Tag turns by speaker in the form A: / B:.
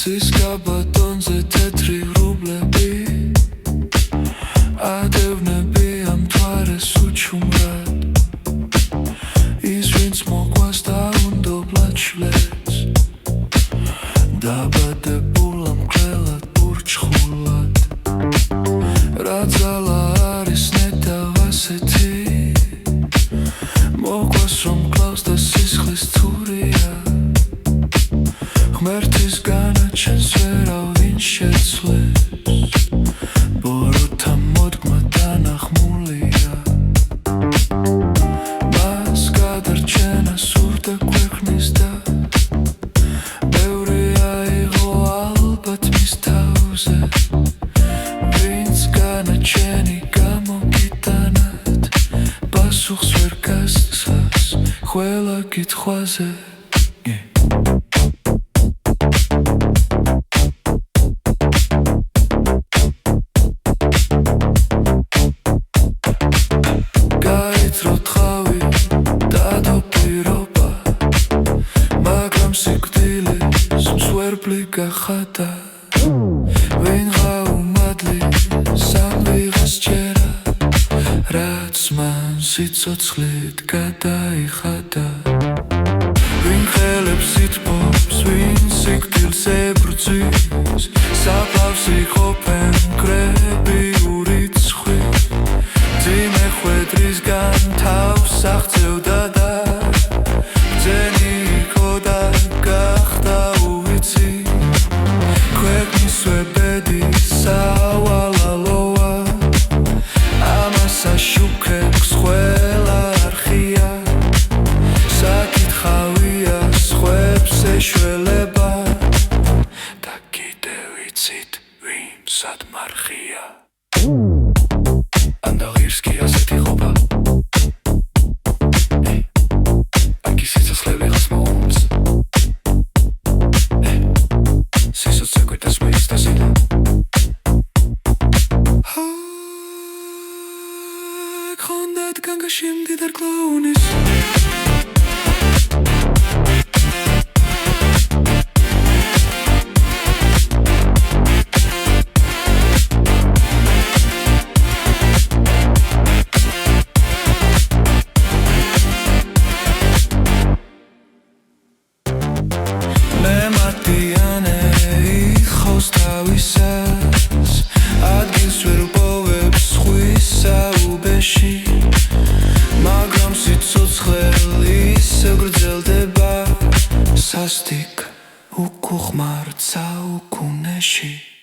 A: Cisca batonze tetri rublebi Adevnebi am toares uciumrat Izvins moguas da undoblat șleț Dabadebul am clelat burčhulat Radzala aris netavaseti Moguas rom klaus da sisχlis turia Ღმერთის განაჩენს ვერავინ შეცვლეს ბოროტა მოდგმა დანახმულია მას გადარჩენა სურდა ქვეყნის და ბევრი აიღო ალბათ მის თავზე ვინც განაჩენი გამოგიტანად პასუხს ვერ გასცას ყველა კითხვაზე გახადა ვინღა უმადლი სამვიღეს ჯერა რაც მან სიცოცხლით გადაიხადა ვინ ხელებს ითბობს ვინ სიკვდილს ებრძვის საფლავსი ყოფენ მკრები ურიცხვი ძიმე ხვედრისგან თავს აღწევდა და ბრძენი იყო და გახდა უვიცი Swebedi savalaloa Amasa shukeks khwela arkhia Sakitxavia swebs eshveleba Da kidev itsit vin sad markhia Andagirski aseti khoba Aki sitsxleli ghas maoms Khondat ganga shimdi dar clownis Me matiane ikhos tavisas adgils ver upovebs khvisa ubeshi Magram sitsoცხleli segრძელდება სასტიკ უკუხმარცა უკუნეში